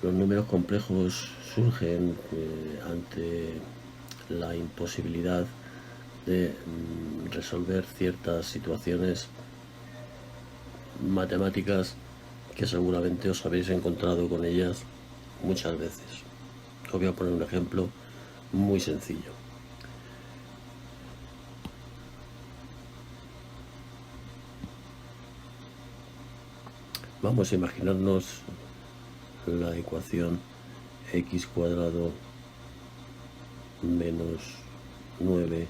Los números complejos surgen ante la imposibilidad de resolver ciertas situaciones matemáticas que seguramente os habéis encontrado con ellas muchas veces. Os voy a poner un ejemplo muy sencillo. Vamos a imaginarnos la ecuación x cuadrado menos 9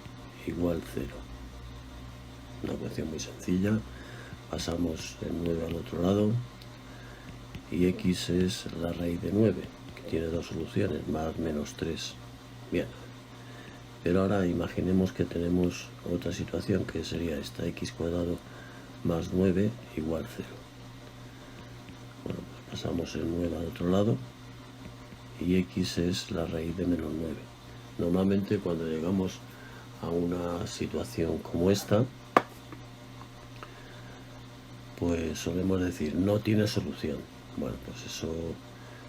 igual 0. Una ecuación muy sencilla. Pasamos el 9 al otro lado y x es la raíz de 9, que tiene dos soluciones, más menos 3. Bien, pero ahora imaginemos que tenemos otra situación que sería esta, x cuadrado más 9 igual 0. Bueno, pues pasamos el 9 al otro lado y x es la raíz de menos 9. Normalmente cuando llegamos a una situación como esta, pues solemos decir no tiene solución. Bueno, pues eso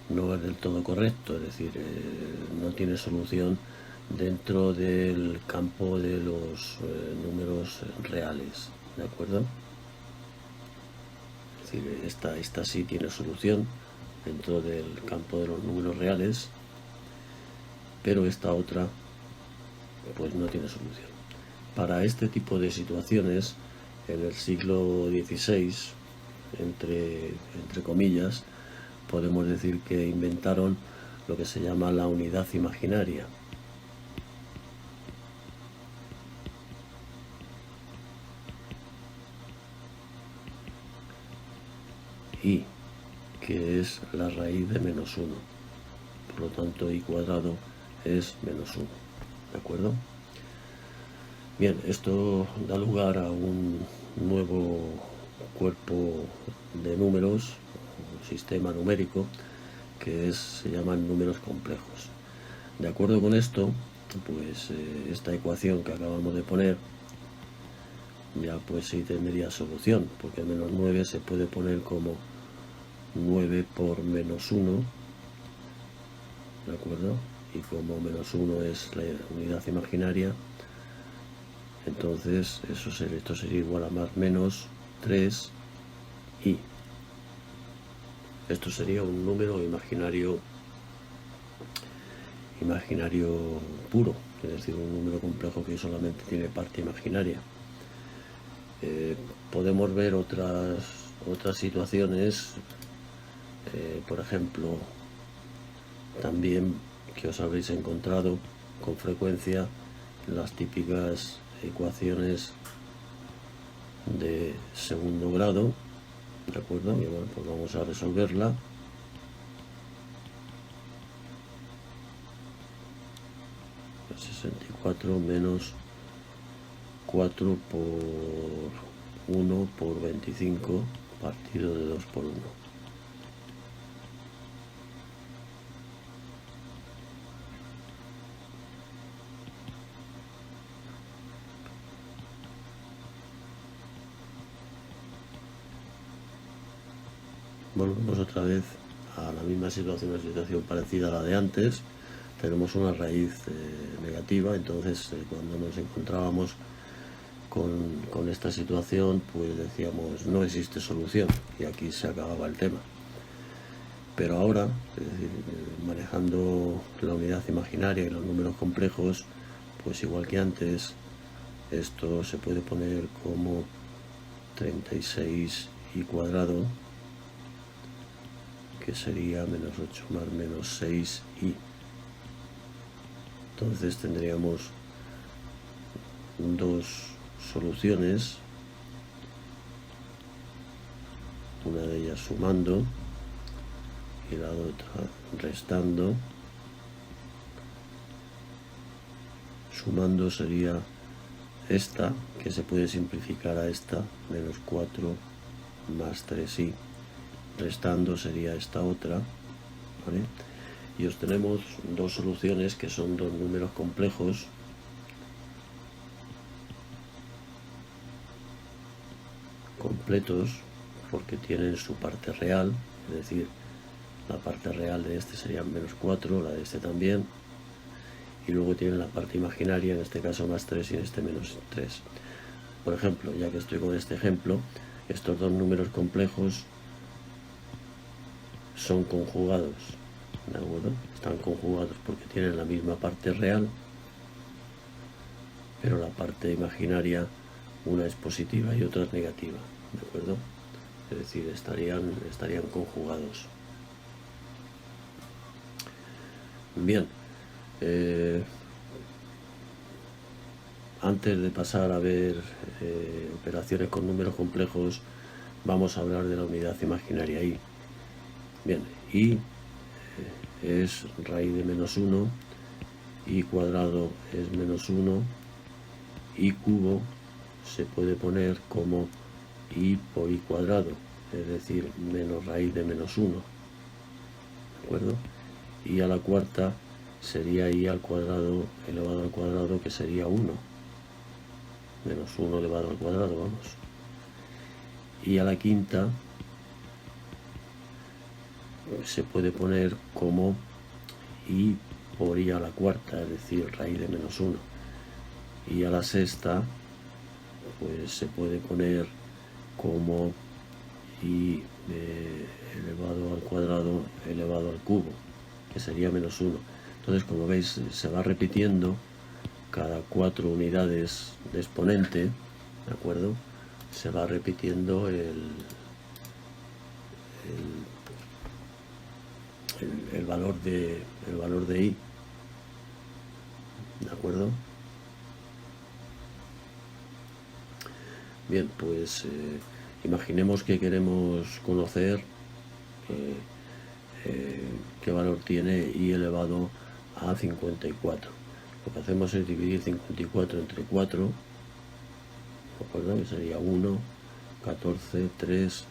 no es del todo correcto, es decir, no tiene solución dentro del campo de los números reales, ¿de acuerdo? Es decir, esta sí tiene solución dentro del campo de los números reales, pero esta otra pues no tiene solución. Para este tipo de situaciones, en el siglo XVI, entre comillas, podemos decir que inventaron lo que se llama la unidad imaginaria. Y que es la raíz de menos 1. Por lo tanto, y cuadrado es menos 1. ¿De acuerdo? Bien, esto da lugar a un nuevo cuerpo de números, un sistema numérico, que se llaman números complejos. De acuerdo con esto, pues esta ecuación que acabamos de poner ya pues sí tendría solución, porque menos 9 se puede poner como 9 por menos 1, ¿de acuerdo? Y como menos 1 es la unidad imaginaria, entonces esto sería igual a más menos 3 y esto sería un número imaginario puro, es decir, un número complejo que solamente tiene parte imaginaria. Podemos ver otras situaciones, por ejemplo, también que os habréis encontrado con frecuencia las típicas ecuaciones de segundo grado, ¿de acuerdo? Y bueno, pues vamos a resolverla. Pues 64 menos 4 por 1 por 25 partido de 2 por 1. Volvemos otra vez a la misma situación, una situación parecida a la de antes. Tenemos una raíz negativa, entonces cuando nos encontrábamos con esta situación, pues decíamos no existe solución y aquí se acababa el tema. Pero ahora, es decir, manejando la unidad imaginaria y los números complejos, pues igual que antes, esto se puede poner como 36 y cuadrado, que sería menos 8 más menos 6 y. Entonces tendríamos dos soluciones, una de ellas sumando y la otra restando. Sumando sería esta, que se puede simplificar a esta, menos 4 más 3i. Restando sería esta otra, ¿vale? Y obtenemos dos soluciones que son dos números complejos completos porque tienen su parte real, es decir, la parte real de este sería menos 4, la de este también, y luego tiene la parte imaginaria, en este caso más 3 y en este menos 3. Por ejemplo, ya que estoy con este ejemplo, estos dos números complejos son conjugados, ¿de acuerdo? Están conjugados porque tienen la misma parte real, pero la parte imaginaria, una es positiva y otra es negativa, ¿de acuerdo? Es decir, estarían conjugados. Bien, antes de pasar a ver operaciones con números complejos, vamos a hablar de la unidad imaginaria i. Bien, i es raíz de menos 1, i cuadrado es menos 1, i cubo se puede poner como i por i cuadrado, es decir, menos raíz de menos 1, ¿de acuerdo? Y a la cuarta sería i al cuadrado elevado al cuadrado, que sería 1, menos 1 elevado al cuadrado, vamos. Y a la quinta se puede poner como i por i a la cuarta, es decir, raíz de menos 1. Y a la sexta pues se puede poner como i elevado al cuadrado elevado al cubo, que sería menos 1. Entonces, como veis, se va repitiendo cada 4 unidades de exponente, ¿de acuerdo? Se va repitiendo el valor de i, ¿de acuerdo? Bien, pues imaginemos que queremos conocer qué valor tiene i elevado a 54. Lo que hacemos es dividir 54 entre 4, ¿de acuerdo? Que sería 1, 14, 3,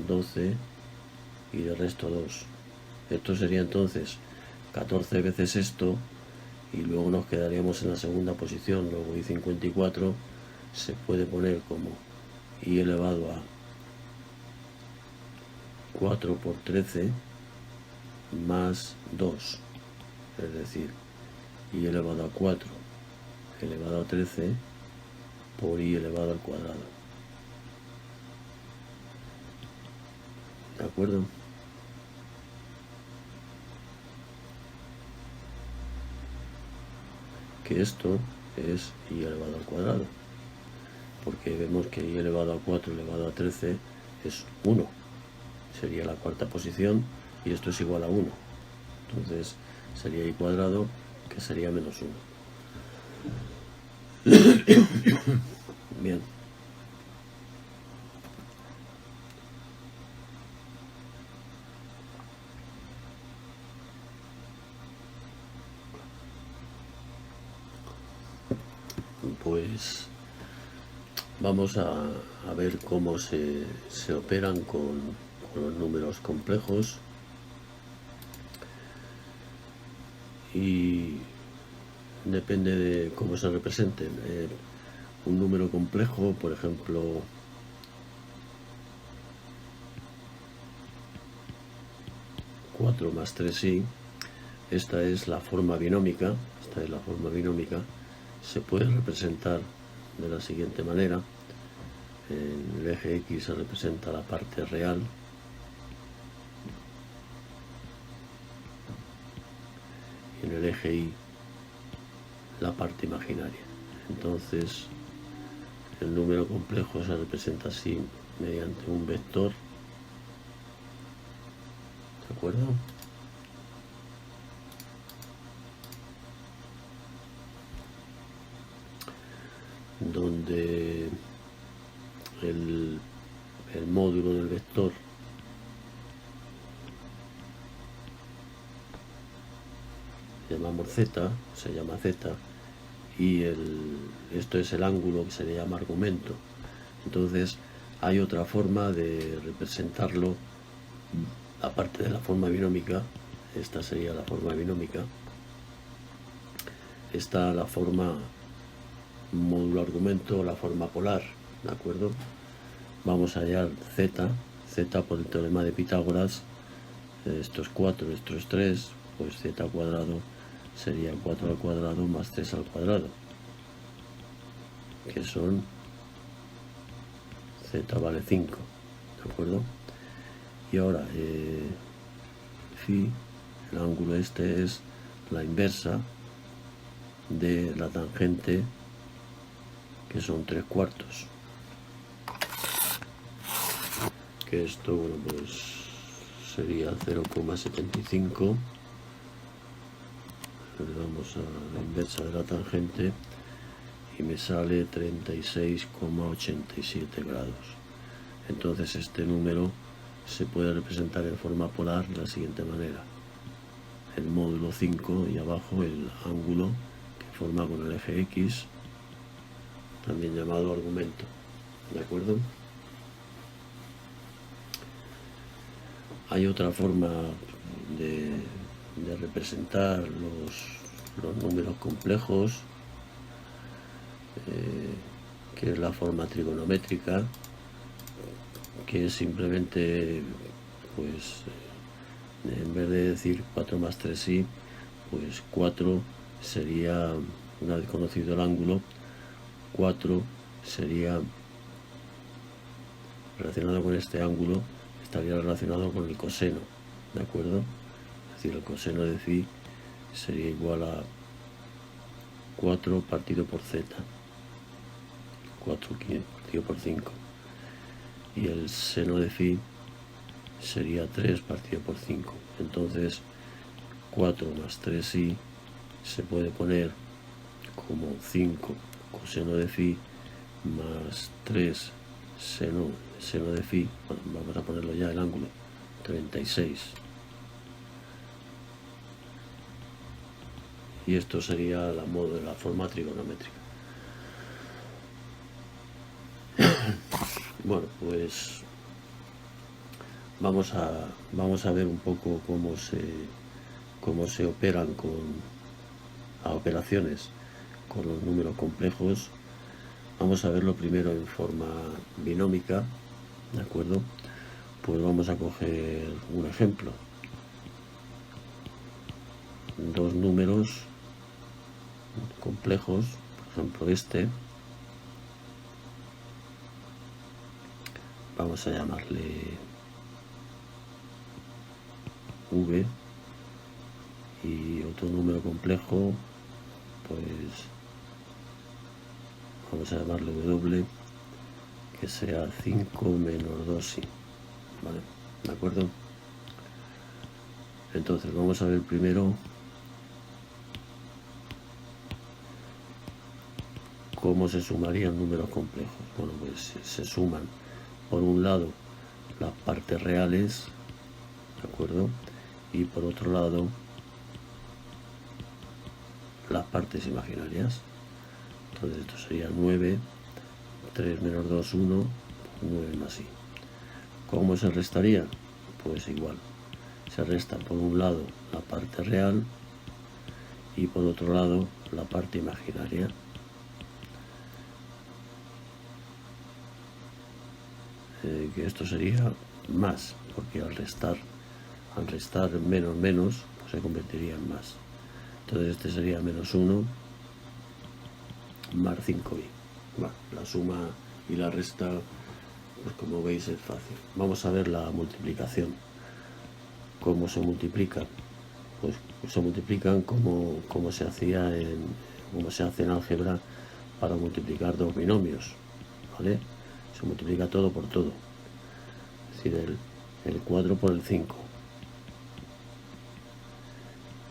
12 y de resto 2. Esto sería entonces 14 veces esto, y luego nos quedaríamos en la segunda posición. Luego i 54 se puede poner como i elevado a 4 por 13 más 2, es decir, i elevado a 4 elevado a 13 por i elevado al cuadrado. ¿De acuerdo? Que esto es i elevado al cuadrado, porque vemos que i elevado a 4 elevado a 13 es 1, sería la cuarta posición, y esto es igual a 1, entonces sería i cuadrado, que sería menos 1. Bien. Pues vamos a ver cómo se operan con los números complejos, y depende de cómo se representen. Un número complejo, por ejemplo, ...4 más 3i, esta es la forma binómica, se puede representar de la siguiente manera. En el eje X se representa la parte real, y en el eje Y la parte imaginaria. Entonces, el número complejo se representa así, mediante un vector, ¿de acuerdo? Donde el módulo del vector llamamos z, se llama z, y esto es el ángulo, que se le llama argumento. Entonces hay otra forma de representarlo, aparte de la forma binómica. Esta sería la forma binómica. Está la forma módulo argumento, la forma polar, ¿de acuerdo? Vamos a hallar z z por el teorema de Pitágoras, esto es 4, esto es 3, pues z cuadrado sería 4 al cuadrado más 3 al cuadrado, que son z vale 5, ¿de acuerdo? Y ahora phi, el ángulo este es la inversa de la tangente, que son 3/4, que esto, bueno, pues sería 0,75. Le damos a la inversa de la tangente y me sale 36,87 grados. Entonces este número se puede representar en forma polar de la siguiente manera: el módulo 5 y abajo el ángulo que forma con el eje X, también llamado argumento, ¿de acuerdo? Hay otra forma de representar los números complejos, que es la forma trigonométrica, que es simplemente, pues, en vez de decir 4 más 3i, pues 4 sería, una vez conocido el ángulo, 4 sería, relacionado con este ángulo, estaría relacionado con el coseno, ¿de acuerdo? Es decir, el coseno de phi sería igual a 4 partido por z, 4 partido por 5, y el seno de phi sería 3 partido por 5. Entonces 4 más 3i se puede poner como 5 coseno de phi más 3 seno de phi. Bueno, vamos a ponerlo ya el ángulo, 36. Y esto sería la forma trigonométrica. Bueno, pues vamos a ver un poco cómo se operan operaciones con los números complejos. Vamos a verlo primero en forma binómica, ¿de acuerdo? Pues vamos a coger un ejemplo: dos números complejos, por ejemplo este, vamos a llamarle v, y otro número complejo, pues vamos a llamarle w, que sea 5 menos 2i, ¿vale? ¿De acuerdo? Entonces vamos a ver primero cómo se sumarían números complejos. Bueno, pues se suman, por un lado, las partes reales, ¿de acuerdo? Y por otro lado, las partes imaginarias. Entonces esto sería 9, 3 menos 2, 1, 9 más i. ¿Cómo se restaría? Pues igual, se resta por un lado la parte real y por otro lado la parte imaginaria. Que esto sería más, porque al restar menos menos, pues se convertiría en más. Entonces este sería menos 1 más 5i. Bueno, la suma y la resta, pues como veis es fácil. Vamos a ver la multiplicación. ¿Cómo se multiplica? Pues se multiplican como se hace en álgebra para multiplicar dos binomios, ¿vale? Se multiplica todo por todo. Es decir, el 4 por el 5,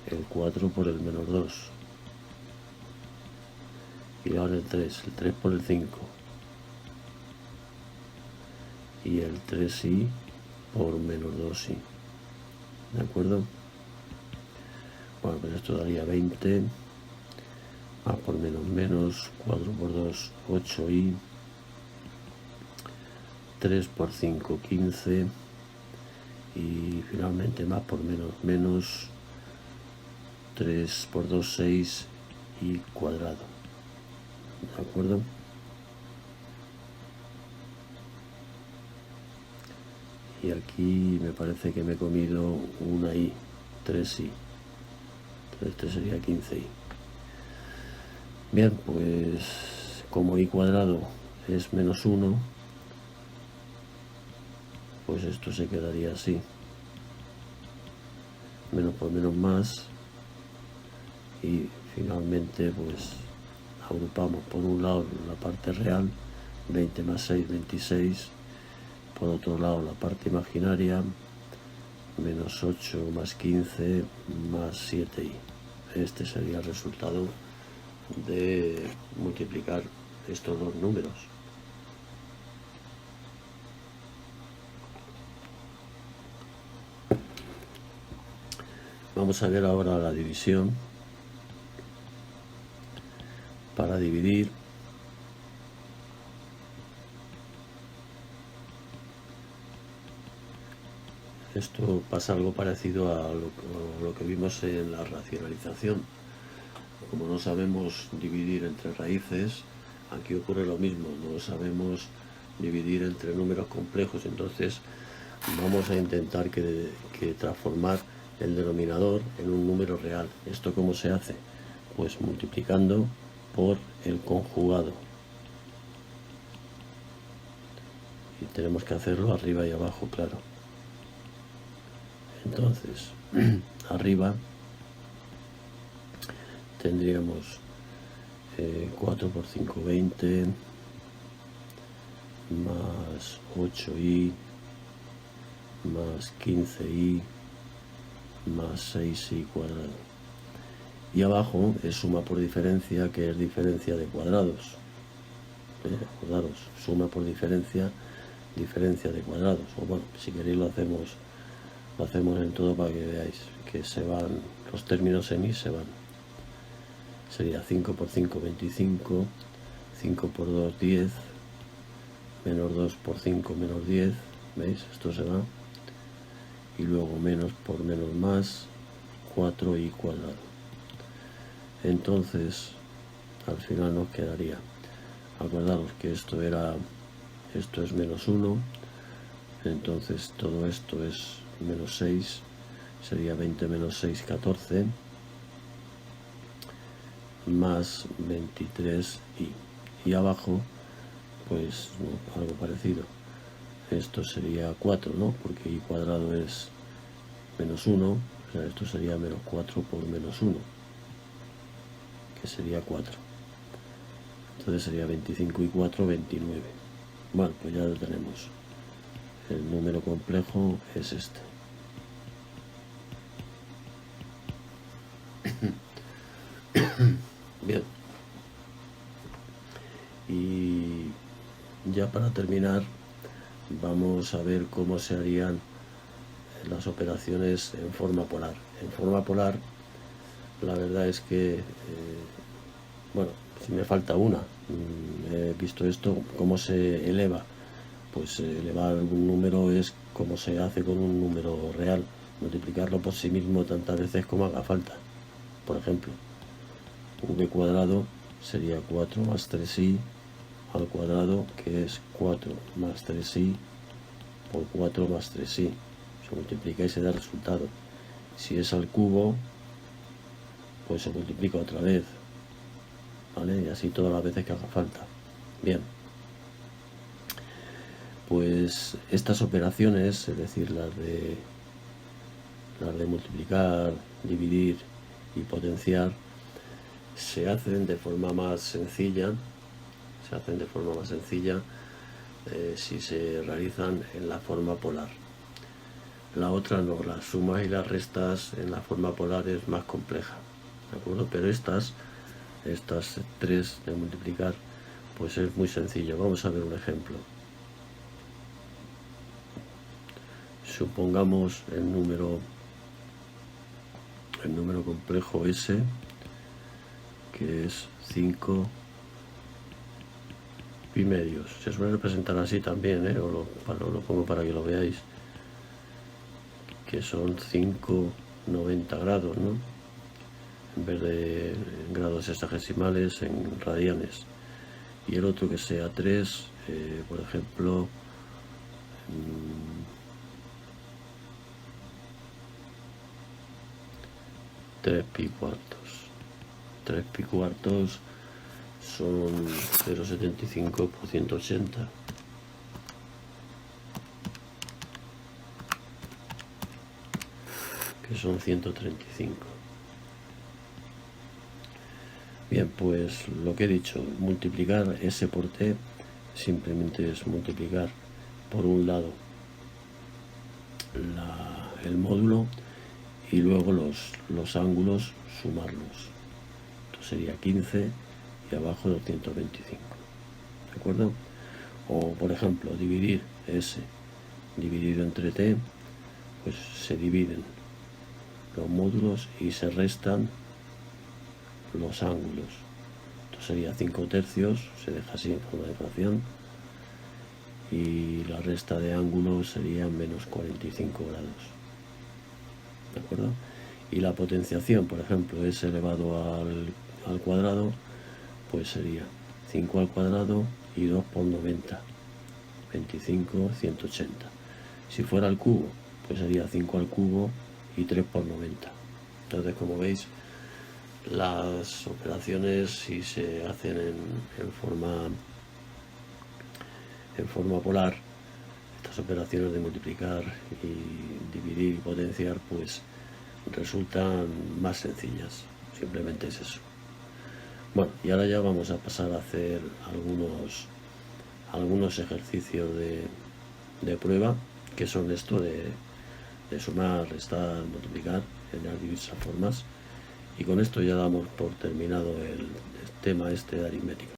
el 4 por el menos 2, y ahora el 3 por el 5, y el 3i por menos 2i, ¿de acuerdo? Bueno, pues esto daría 20, más por menos menos, 4 por 2, 8i, 3 por 5, 15, y finalmente más por menos menos, 3 por 2, 6 y cuadrado, ¿de acuerdo? y aquí me parece que me he comido una i, 3i, entonces este sería 15i. Bien, pues como i cuadrado es menos 1, pues esto se quedaría así, menos por menos más, y finalmente pues agrupamos por un lado la parte real, 20 más 6, 26, por otro lado la parte imaginaria, menos 8 más 15 más 7i. Este sería el resultado de multiplicar estos dos números. Vamos a ver ahora la división. Para dividir, esto pasa algo parecido a lo que vimos en la racionalización. Como no sabemos dividir entre raíces, aquí ocurre lo mismo, no sabemos dividir entre números complejos, entonces vamos a intentar que transformar el denominador en un número real. ¿Esto cómo se hace? Pues multiplicando por el conjugado. Y tenemos que hacerlo arriba y abajo, claro. Entonces, arriba tendríamos 4 por 5, 20, más 8i, más 15i, más 6i cuadrado. Y abajo es suma por diferencia, que es diferencia de cuadrados. Acordaros, suma por diferencia, diferencia de cuadrados. O bueno, si queréis lo hacemos en todo para que veáis que se van, los términos en i se van. Sería 5 por 5, 25, 5 por 2, 10, menos 2 por 5, menos 10, ¿veis? Esto se va. Y luego menos por menos más, 4i cuadrado. Entonces, al final nos quedaría, acordaros que esto es menos 1, entonces todo esto es menos 6, sería 20 menos 6, 14, más 23i. Y abajo, pues no, algo parecido. Esto sería 4, ¿no? Porque i cuadrado es menos 1, o sea, esto sería menos 4 por menos 1, que sería 4. Entonces sería 25 y 4, 29. Bueno, pues ya lo tenemos. El número complejo es este. Bien. Y ya para terminar, vamos a ver cómo se harían las operaciones en forma polar. En forma polar, la verdad es que, bueno, si me falta una, he visto esto, cómo se eleva. Pues elevar un número es como se hace con un número real, multiplicarlo por sí mismo tantas veces como haga falta. Por ejemplo, v cuadrado sería 4 más 3i al cuadrado, que es 4 más 3i por 4 más 3i. Se multiplica y se da resultado. Si es al cubo, pues se multiplica otra vez, ¿vale? Y así todas las veces que haga falta. Bien. Pues estas operaciones, es decir, las de multiplicar, dividir y potenciar, se hacen de forma más sencilla, si se realizan en la forma polar. La otra no, las sumas y las restas en la forma polar es más compleja, ¿de acuerdo? Pero estas tres de multiplicar, pues es muy sencillo. Vamos a ver un ejemplo. Supongamos el número complejo S, que es 5 pi medios. Se suele representar así también, lo pongo para que lo veáis, que son 5,90 grados, ¿no? En vez de grados sexagesimales, en radianes. Y el otro que sea 3, por ejemplo, 3 pi cuartos. 3 pi cuartos son 0,75 por 180. Que son 135. Bien, pues lo que he dicho, multiplicar S por T simplemente es multiplicar por un lado el módulo y luego los ángulos sumarlos. Esto sería 15 y abajo 225. ¿De acuerdo? O por ejemplo, dividir S dividido entre T, pues se dividen los módulos y se restan los ángulos. Esto sería 5 tercios, se deja así en forma de fracción, y la resta de ángulos sería menos 45 grados. ¿De acuerdo? Y la potenciación, por ejemplo, es elevado al cuadrado, pues sería 5 al cuadrado y 2 por 90, 25, 180. Si fuera al cubo, pues sería 5 al cubo y 3 por 90. Entonces, como veis, las operaciones, si se hacen en forma polar, estas operaciones de multiplicar y dividir y potenciar, pues resultan más sencillas. Simplemente es eso. Bueno, y ahora ya vamos a pasar a hacer algunos ejercicios de prueba, que son esto de sumar, restar, multiplicar en las diversas formas. Y con esto ya damos por terminado el tema este de aritmética.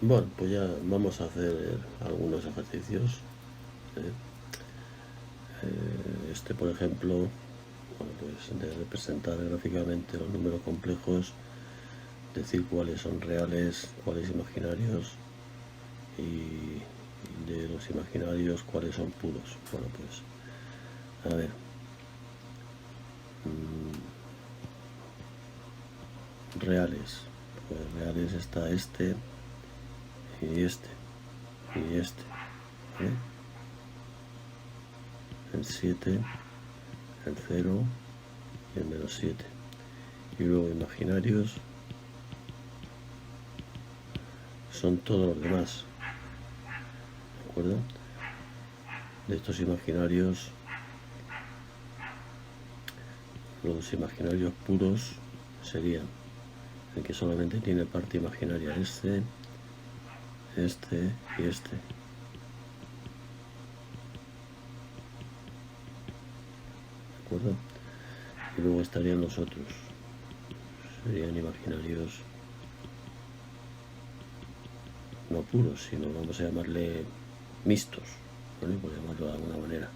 Bueno, pues ya vamos a hacer algunos ejercicios. Este, por ejemplo, bueno, pues de representar gráficamente los números complejos, decir cuáles son reales, cuáles imaginarios, y de los imaginarios cuáles son puros. Bueno, pues a ver, reales, pues reales está este y este y este, ¿vale? El 7, el 0 y el menos 7. Y luego imaginarios son todos los demás, ¿de acuerdo? De estos imaginarios, los imaginarios puros serían el que solamente tiene parte imaginaria, este y este. ¿De acuerdo? Y luego estarían los otros, serían imaginarios no puros, sino vamos a llamarle mixtos, ¿vale? Por llamarlo de alguna manera.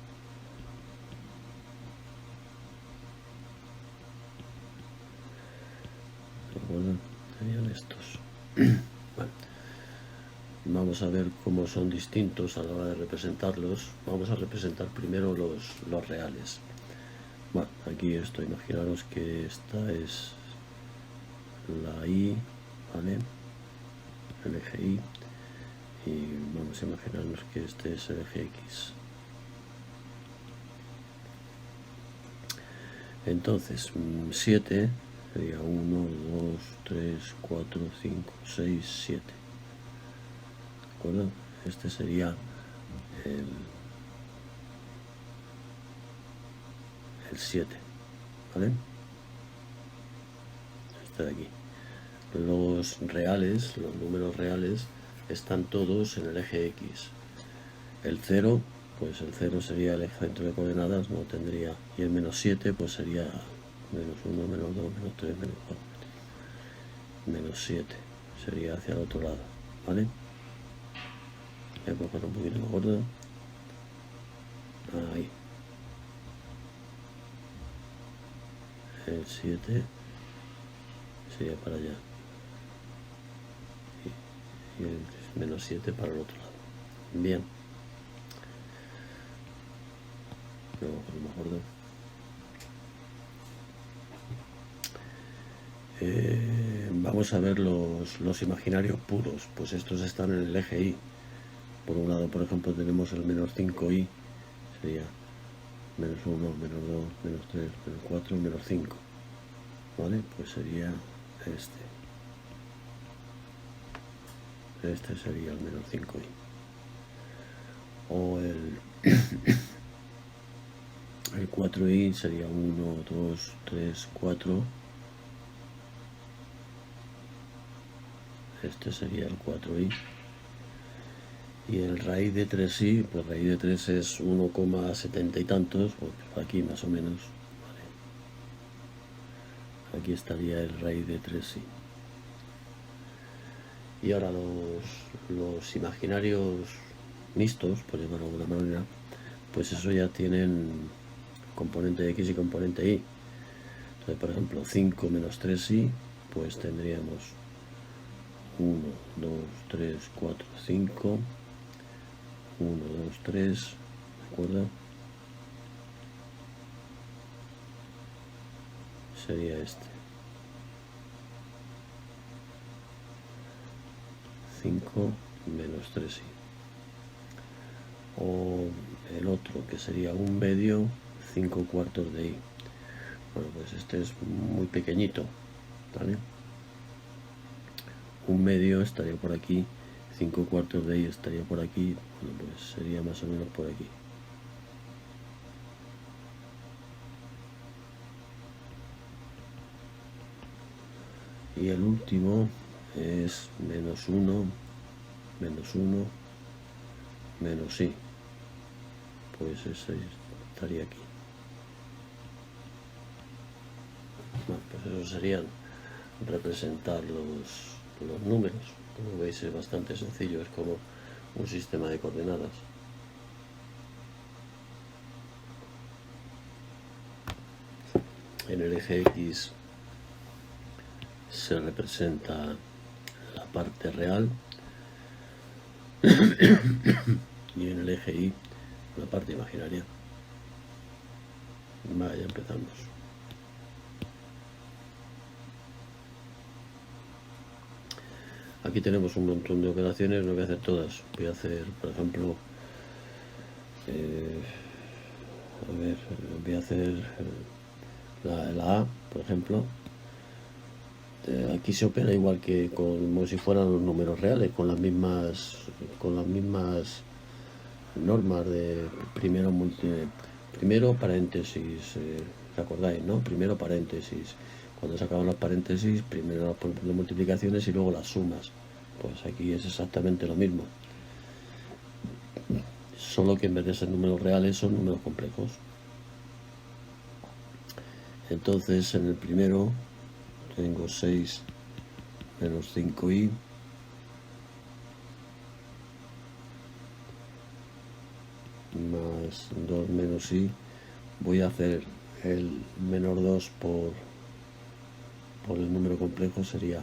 ¿De acuerdo? Serían estos. Bueno, vamos a ver cómo son distintos a la hora de representarlos. Vamos a representar primero los reales. Bueno, aquí esto, imaginaros que esta es la Y, ¿vale? El eje Y. Y vamos a imaginarnos que este es el eje X. Entonces, 7 sería 1, 2, 3, 4, 5, 6, 7. ¿De acuerdo? Este sería el 7, ¿vale? Este de aquí. Los reales, los números reales, están todos en el eje X. El 0, pues el 0 sería el eje centro de coordenadas, no tendría, y el menos 7 pues sería menos 1, menos 2, menos 3, menos 4, menos 7, sería hacia el otro lado, ¿vale? Voy a colocar un poquito más gordo. Ahí. El 7 sería para allá. Y el menos 7 para el otro lado. Bien. Luego a lo mejor vamos a ver los imaginarios puros. Pues estos están en el eje Y. Por un lado, por ejemplo, tenemos el menos 5y, sería menos 1, menos 2, menos 3, menos 4, menos 5. ¿Vale? Pues sería este. Este sería el menos 5i. O el 4i sería 1, 2, 3, 4. Este sería el 4i. Y el raíz de 3i, pues raíz de 3 es 1,70 y tantos, pues aquí más o menos. ¿Vale? Aquí estaría el raíz de 3i. Y ahora los imaginarios mixtos, por llamarlo de alguna manera, pues eso ya tienen componente x y componente y. Entonces, por ejemplo, 5 menos 3i, pues tendríamos 1, 2, 3, 4, 5, 1, 2, 3, ¿de acuerdo? Sería este. 5 menos 3i. O el otro, que sería 1 medio, 5 cuartos de i. Bueno, pues este es muy pequeñito, ¿vale? 1 medio estaría por aquí, 5 cuartos de i estaría por aquí, bueno, pues sería más o menos por aquí. Y el último es menos 1, menos 1, menos i. Pues ese estaría aquí. Bueno, pues eso serían representar los números. Como veis es bastante sencillo, es como un sistema de coordenadas. En el eje X se representa la parte real y en el eje Y la parte imaginaria. Vale, ya empezamos. Aquí tenemos un montón de operaciones, no voy a hacer todas. Voy a hacer, por ejemplo, voy a hacer la A, por ejemplo. Aquí se opera igual que como si fueran los números reales, con las mismas normas de primero paréntesis, ¿os acordáis, no? Primero paréntesis. Cuando se acaban los paréntesis, primero las multiplicaciones y luego las sumas. Pues aquí es exactamente lo mismo. Solo que en vez de ser números reales son números complejos. Entonces en el primero tengo 6 menos 5i más 2 menos i. Voy a hacer el menor 2 por el número complejo, sería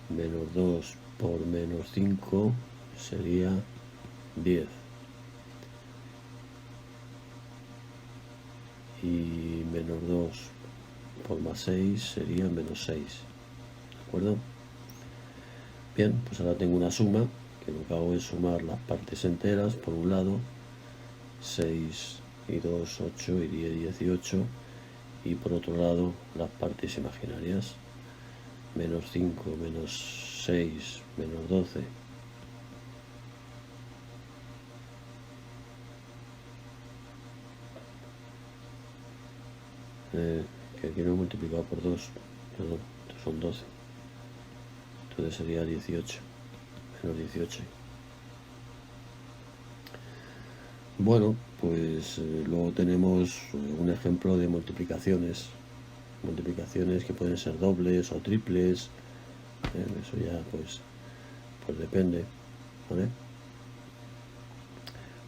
menos 2 por menos 5 sería 10. Y menos 2 por más 6 sería menos 6. ¿De acuerdo? Bien, pues ahora tengo una suma, que lo que hago es sumar las partes enteras, por un lado, 6 y 2, 8 y 10, 18, y por otro lado las partes imaginarias, menos 5, menos 6, menos 12. Que aquí no he multiplicado por 2, perdón, son 12. Entonces sería 18, menos 18. Bueno, pues luego tenemos un ejemplo de multiplicaciones que pueden ser dobles o triples. Eso ya pues depende, ¿vale?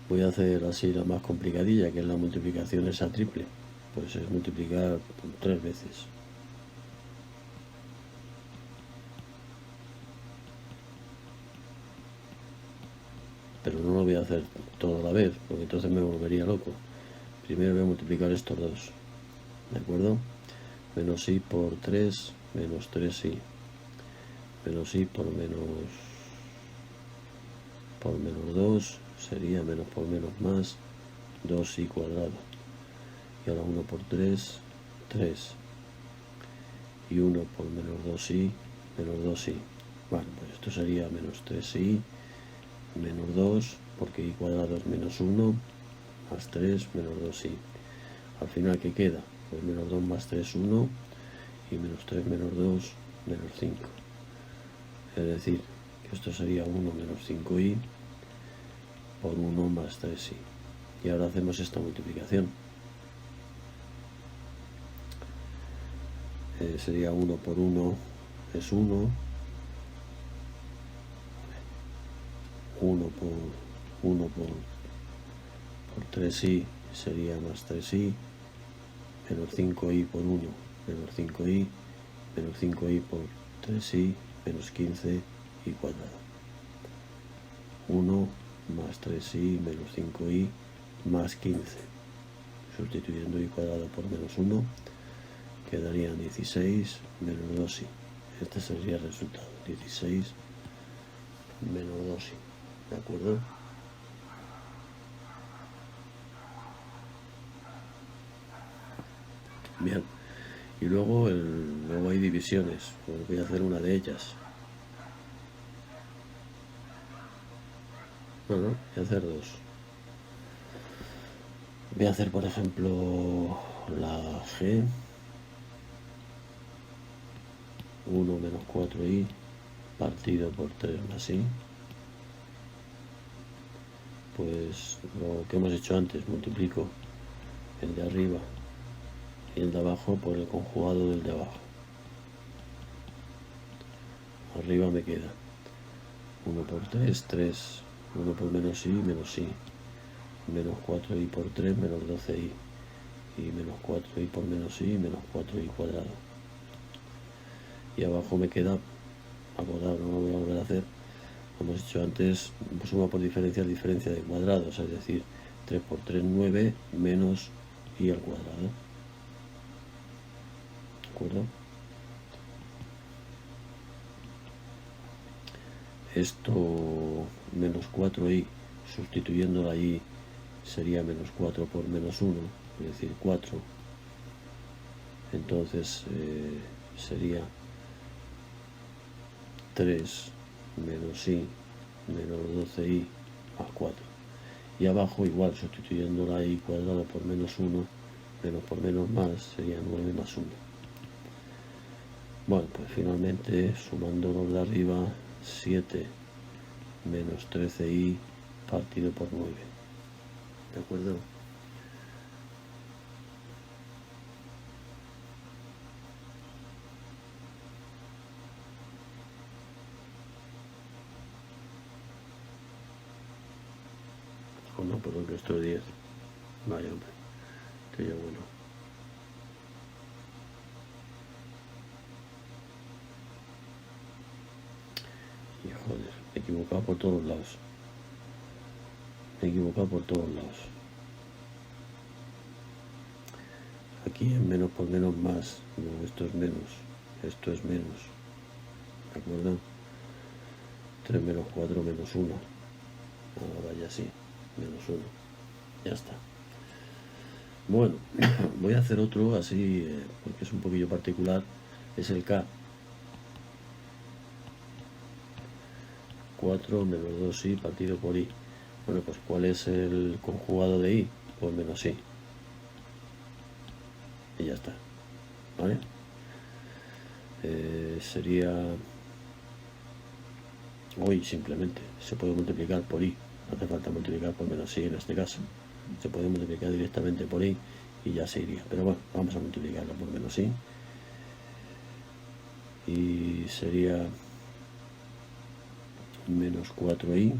Voy a hacer así la más complicadilla, que es la multiplicación esa triple. Pues es multiplicar 3 veces. Pero no lo voy a hacer todo a la vez, porque entonces me volvería loco. Primero voy a multiplicar estos dos, ¿de acuerdo? Menos i por 3, menos 3i. Menos i por menos por menos 2 sería menos por menos más 2i cuadrado. Y ahora 1 por 3, 3. Y 1 por menos 2i, menos 2i. Bueno, pues esto sería menos 3i, menos 2, porque i cuadrado es menos 1, más 3, menos 2i. Al final, ¿qué queda? Pues menos 2 más 3, 1, y menos 3 menos 2, menos 5. Es decir, que esto sería 1 menos 5i por 1 más 3i. Y ahora hacemos esta multiplicación. Sería 1 por 1 es 1, 1 por 3i sería más 3i, menos 5i por 1, menos 5i, menos 5i por 3i, menos 15i cuadrado. 1 más 3i menos 5i más 15. Sustituyendo i cuadrado por menos 1, quedarían 16 menos 2i. Este sería el resultado, 16 menos 2i. ¿De acuerdo? Bien. Y luego hay divisiones. Pues voy a hacer una de ellas. Bueno, voy a hacer dos. Voy a hacer, por ejemplo, la G, 1 menos 4i partido por 3 más i. Pues lo que hemos hecho antes, multiplico el de arriba y el de abajo por el conjugado del de abajo. Arriba me queda 1 por 3, 3, 1 por menos i, menos 4i por 3, menos 12i, y menos 4i por menos i, menos 4i cuadrado. Y abajo me queda, acordado, no lo voy a volver a hacer, como hemos hecho antes, suma por diferencia de cuadrados, es decir, 3 por 3, 9, menos i al cuadrado. ¿De acuerdo? Esto, menos 4i, sustituyendo la i, sería menos 4 por menos 1, es decir, 4. Entonces sería 3 menos i menos 12i más 4. Y abajo igual, sustituyendo la i cuadrado por menos 1, menos por menos más, sería 9 más 1. Bueno, pues finalmente, sumando los de arriba, 7 menos 13i partido por 9. ¿De acuerdo? O no, por el resto de 10. Vaya, hombre, que ya bueno. Y joder, me he equivocado por todos lados. Aquí en menos por menos más. No, esto es menos. Esto es menos. ¿De acuerdo? 3 menos 4 menos 1. Ahora vaya así. Menos 1. Ya está. Bueno, voy a hacer otro así, porque es un poquillo particular. Es el K. 4 menos 2i partido por i. Bueno, pues ¿cuál es el conjugado de i? Pues menos i. Y ya está. ¿Vale? Sería... Hoy simplemente se puede multiplicar por i. No hace falta multiplicar por menos i en este caso. Se puede multiplicar directamente por i y ya se iría. Pero bueno, vamos a multiplicarlo por menos i. Y sería menos 4i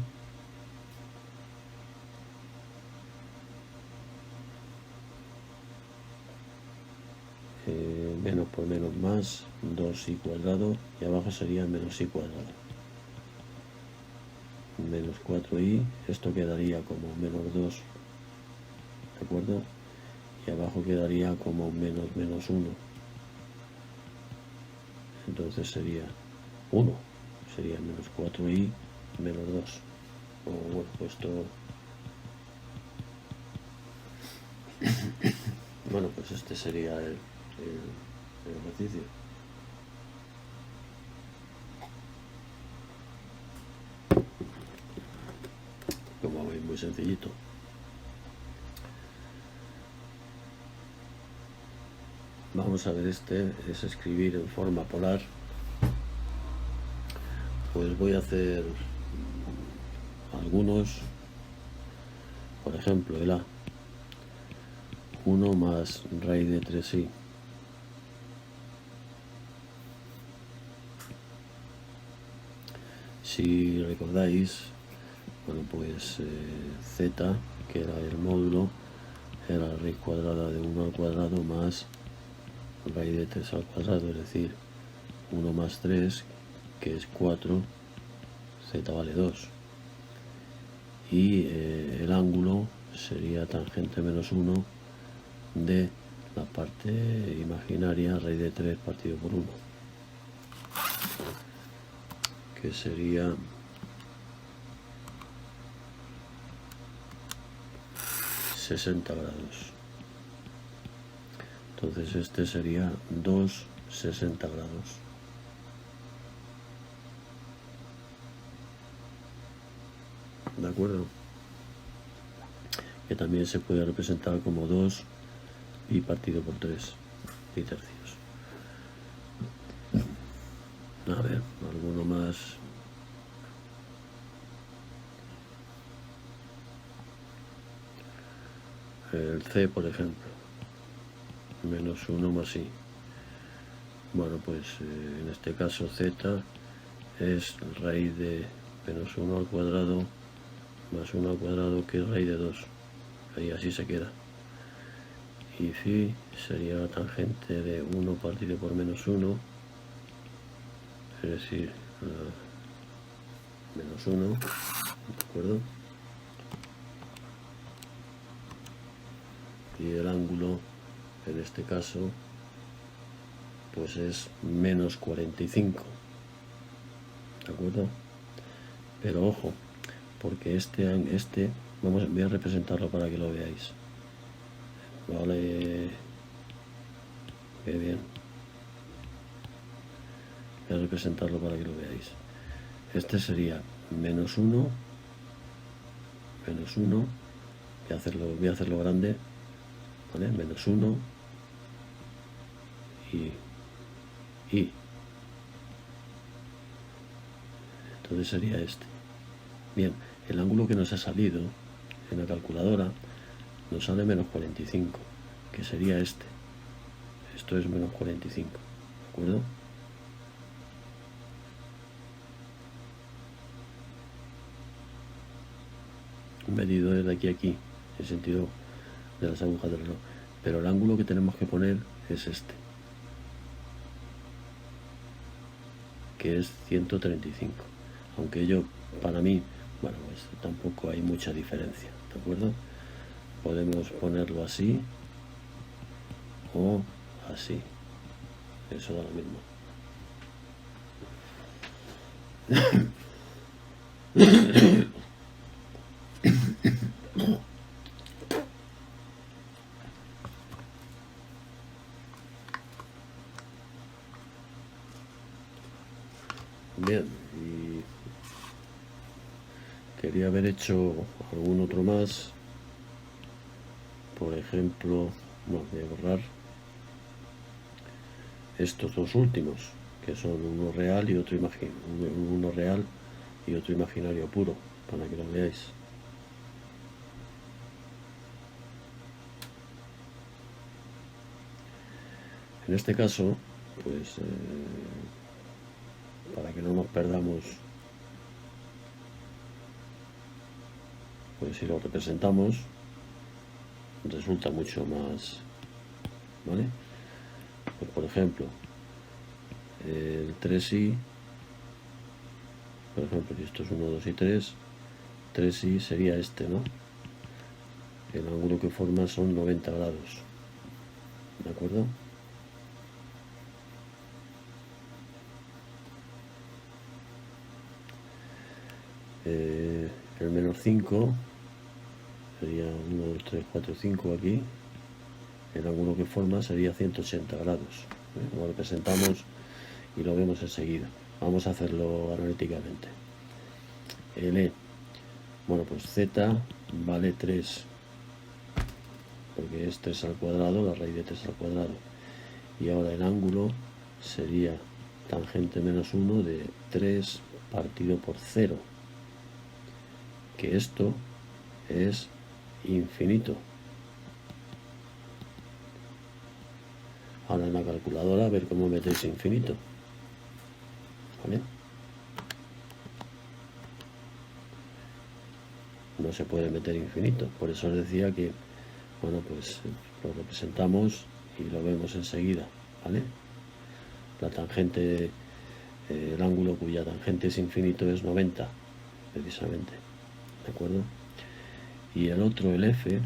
menos por menos más 2i cuadrado, y abajo sería menos i cuadrado. Menos 4i, esto quedaría como menos 2, ¿de acuerdo? Y abajo quedaría como menos 1. Entonces sería 1, sería menos 4i menos 2. o bueno, esto bueno, pues este sería el ejercicio. Como veis, muy sencillito. Vamos a ver, este es escribir en forma polar. Pues voy a hacer algunos, por ejemplo, el A. 1 más raíz de 3i. Si recordáis, bueno, pues z, que era el módulo, era la raíz cuadrada de 1 al cuadrado más raíz de 3 al cuadrado, es decir, 1 más 3, que es 4, z vale 2. Y el ángulo sería tangente menos 1 de la parte imaginaria, raíz de 3 partido por 1, que sería 60 grados. Entonces este sería 2 60 grados. ¿De acuerdo? Que también se puede representar como 2 pi partido por 3 pi tercios. A ver, alguno más. El C, por ejemplo, menos 1 más i. Bueno, pues en este caso z es raíz de menos 1 al cuadrado más 1 al cuadrado, que es raíz de 2. Ahí así se queda. Y phi sería la tangente de 1 partido por menos 1, es decir, menos 1, ¿de acuerdo? Y el ángulo, en este caso, pues es menos 45, ¿de acuerdo? Pero ojo, porque voy a representarlo para que lo veáis. Vale, qué bien. Voy a representarlo para que lo veáis. Este sería menos 1, menos 1, voy a hacerlo grande, ¿vale? Menos 1 y entonces sería este. Bien, el ángulo que nos ha salido en la calculadora nos sale menos 45, que sería este. Esto es menos 45, ¿de acuerdo? Medido desde aquí a aquí, en el sentido de las agujas del reloj. Pero el ángulo que tenemos que poner es este, que es 135. Aunque ello, para mí, bueno, pues tampoco hay mucha diferencia, ¿de acuerdo? Podemos ponerlo así o así. Eso da lo mismo. Bien, y quería haber hecho algún otro más. Por ejemplo, bueno, voy a borrar estos dos últimos, que son uno real y otro uno real y otro imaginario puro, para que lo veáis. En este caso, pues para que no nos perdamos, pues si lo representamos resulta mucho más, ¿vale? Pues por ejemplo, el 3i, por ejemplo, si esto es 1, 2 y 3, 3i sería este, ¿no? El ángulo que forma son 90 grados, ¿de acuerdo? El menos 5 sería 1, 2, 3, 4, 5 aquí. El ángulo que forma sería 180 grados. Lo representamos y lo vemos enseguida. Vamos a hacerlo analíticamente. L, bueno, pues Z vale 3, porque es 3 al cuadrado, la raíz de 3 al cuadrado. Y ahora el ángulo sería tangente menos 1 de 3 partido por 0, que esto es infinito. Ahora en la calculadora a ver cómo metéis infinito, ¿vale? No se puede meter infinito, por eso os decía que, bueno, pues lo representamos y lo vemos enseguida, ¿vale? La tangente, el ángulo cuya tangente es infinito es 90, precisamente, ¿de acuerdo? Y el otro, el F,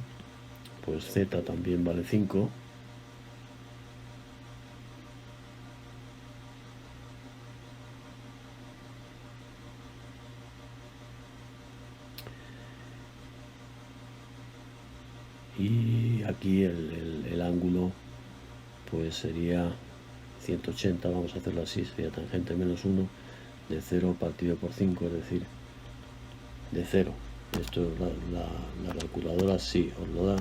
pues Z también vale 5. Y aquí el ángulo pues sería 180, vamos a hacerlo así, sería tangente menos 1 de 0 partido por 5, es decir, de 0. Esto la calculadora sí os lo da,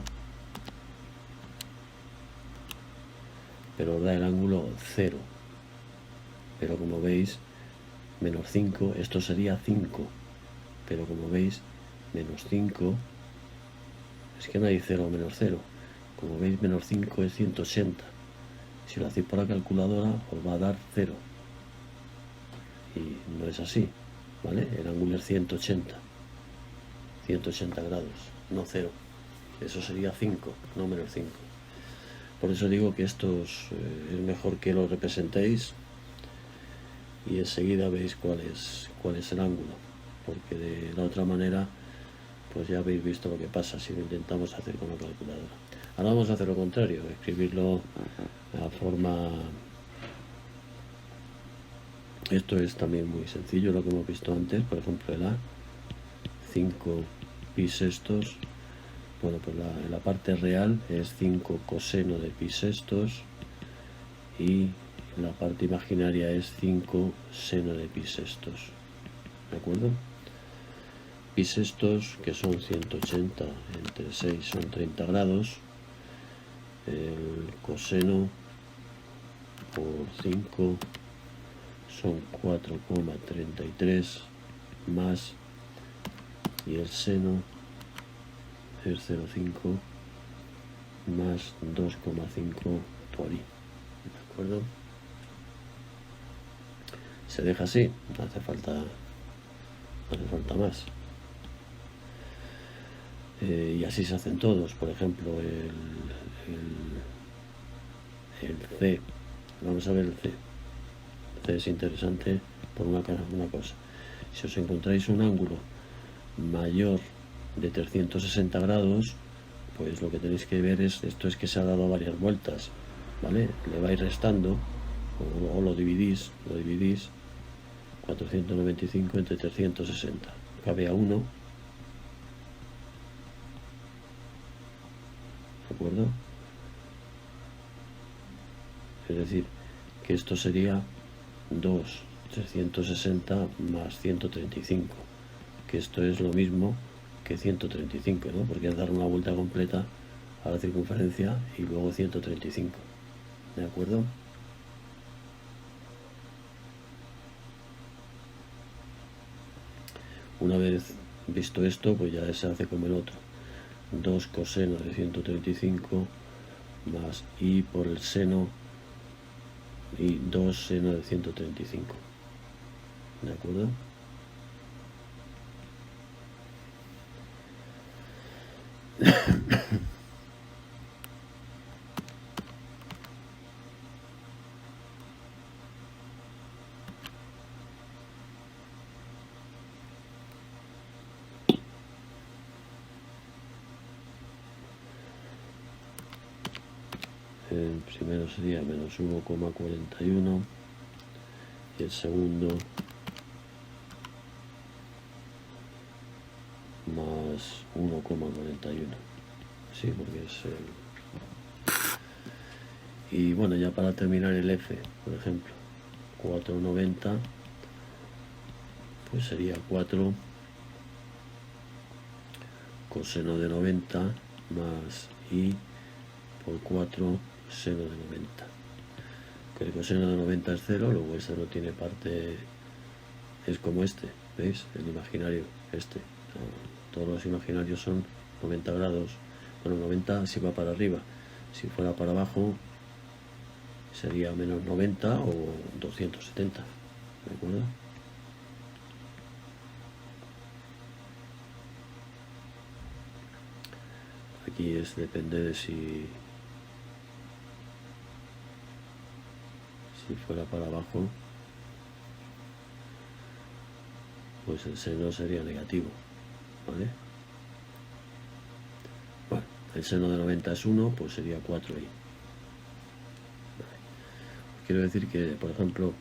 pero os da el ángulo 0. Pero como veis, menos 5, esto sería 5. Pero como veis, menos 5, es que no hay 0 o menos 0. Como veis, menos 5 es 180. Si lo hacéis por la calculadora, os va a dar 0. Y no es así, ¿vale? El ángulo es 180. 180 grados, no 0. Eso sería 5, no menos 5. Por eso digo que esto es mejor que lo representéis y enseguida veis cuál es el ángulo. Porque de la otra manera, pues ya habéis visto lo que pasa si lo intentamos hacer con la calculadora. Ahora vamos a hacer lo contrario, escribirlo a forma... Esto es también muy sencillo, lo que hemos visto antes. Por ejemplo, el A, 5 pi sextos. Bueno, pues la parte real es 5 coseno de pi sextos y la parte imaginaria es 5 seno de pi sextos. ¿De acuerdo? Pi sextos, que son 180 entre 6 son 30 grados. El coseno por 5 son 4,33 más, y el seno es 0,5 más 2,5 por i. ¿De acuerdo? Se deja así, no hace falta más. Y así se hacen todos. Por ejemplo, el C. Vamos a ver el C. El C es interesante por una cosa. Si os encontráis un ángulo mayor de 360 grados, pues lo que tenéis que ver es, esto es que se ha dado varias vueltas, ¿vale? Le vais restando o lo dividís 495 entre 360, cabe a 1, ¿de acuerdo? Es decir, que esto sería 360 más 135, que esto es lo mismo que 135, ¿no? Porque es dar una vuelta completa a la circunferencia y luego 135, ¿de acuerdo? Una vez visto esto, pues ya se hace como el otro. 2 coseno de 135 más i por el seno y 2 seno de 135. ¿De acuerdo? El primero sería menos 1,41 y el segundo más 1,41. Sí, porque es el... Y bueno, ya para terminar el f, por ejemplo, 4,90, pues sería 4 coseno de 90 más i por 4 seno de 90. Que el coseno de 90 es 0, luego este no tiene parte, es como este, ¿veis? El imaginario, este. Todos los imaginarios son 90 grados. Bueno, 90 si va para arriba. Si fuera para abajo sería menos 90 o 270. ¿De acuerdo? Aquí depende de si fuera para abajo, pues el seno sería negativo, ¿vale? Bueno, el seno de 90 es 1, pues sería 4i. Vale. Quiero decir que, por ejemplo,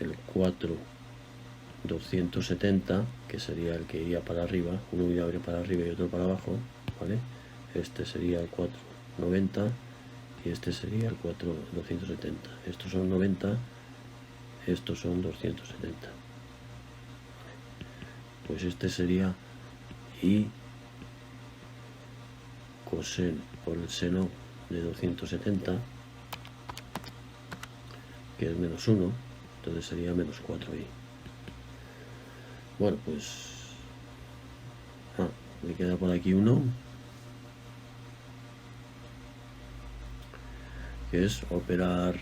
el 4,270, que sería el que iría para arriba, uno iría para arriba y otro para abajo, ¿vale? Este sería el 4,90 y este sería el 4,270. Estos son 90, estos son 270. Pues este sería i coseno por el seno de 270, que es menos 1, entonces sería menos 4i. Bueno, pues me queda por aquí uno, que es operar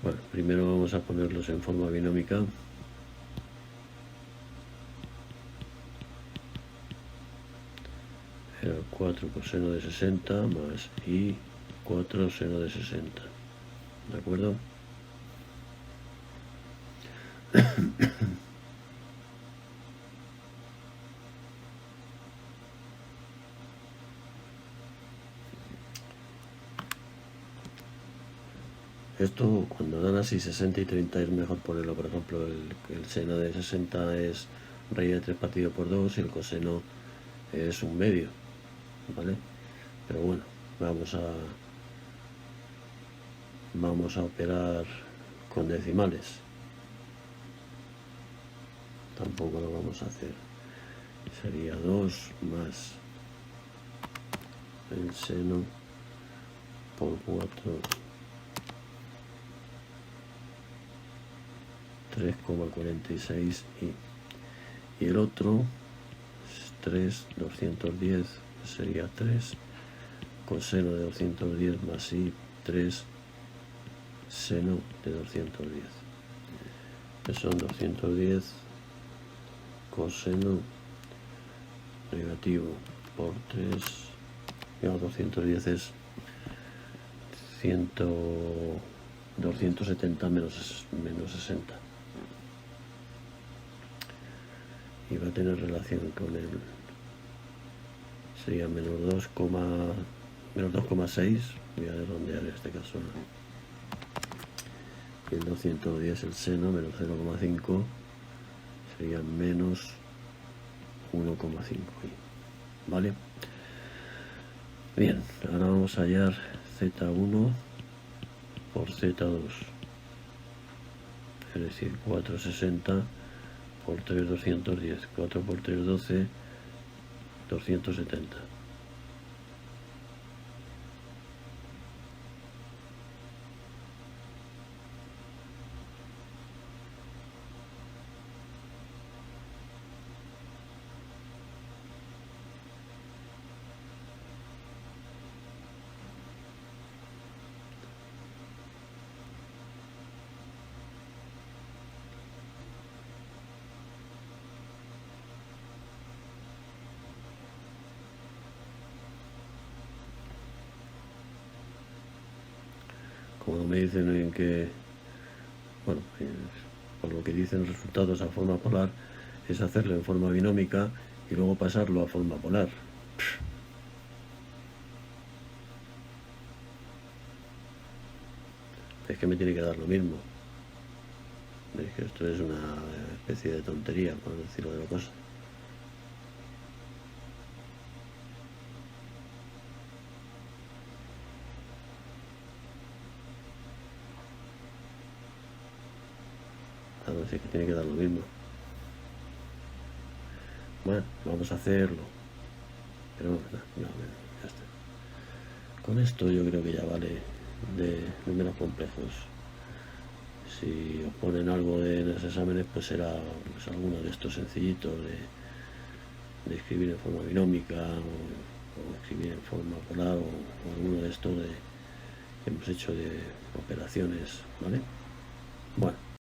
bueno, primero vamos a ponerlos en forma binómica. Era 4 coseno de 60 más i 4 seno de 60, ¿de acuerdo? Esto cuando dan así 60 y 30 es mejor ponerlo, por ejemplo, el seno de 60 es raíz de 3 partido por 2 y el coseno es un medio, ¿vale? Pero bueno, vamos a operar con decimales. Tampoco lo vamos a hacer. Sería 2 más el seno por 4, 3,46 y el otro es 3,210, sería 3 coseno de 210 más i 3 seno de 210, que son 210 coseno negativo por 3, digamos 210 es 270 menos 60, y va a tener relación con el, sería menos 2,6, voy a redondear en este caso, y el 210 el seno, menos 0,5, sería menos 1,5, ¿vale? Bien, ahora vamos a hallar z1 por z2, es decir, 460 por 3, 210, 4 por 3, 12, 270. Como me dicen en que, bueno, por lo que dicen resultados a forma polar, es hacerlo en forma binómica y luego pasarlo a forma polar. Es que me tiene que dar lo mismo. Es que esto es una especie de tontería, por decirlo de la cosa. Claro, es que tiene que dar lo mismo. Bueno, vamos a hacerlo. Pero no, ya está. Con esto yo creo que ya vale de números complejos. Si os ponen algo en los exámenes, pues será pues, alguno de estos sencillitos de escribir en forma binómica o escribir en forma polar o alguno de estos que hemos hecho de operaciones, ¿vale? Bueno.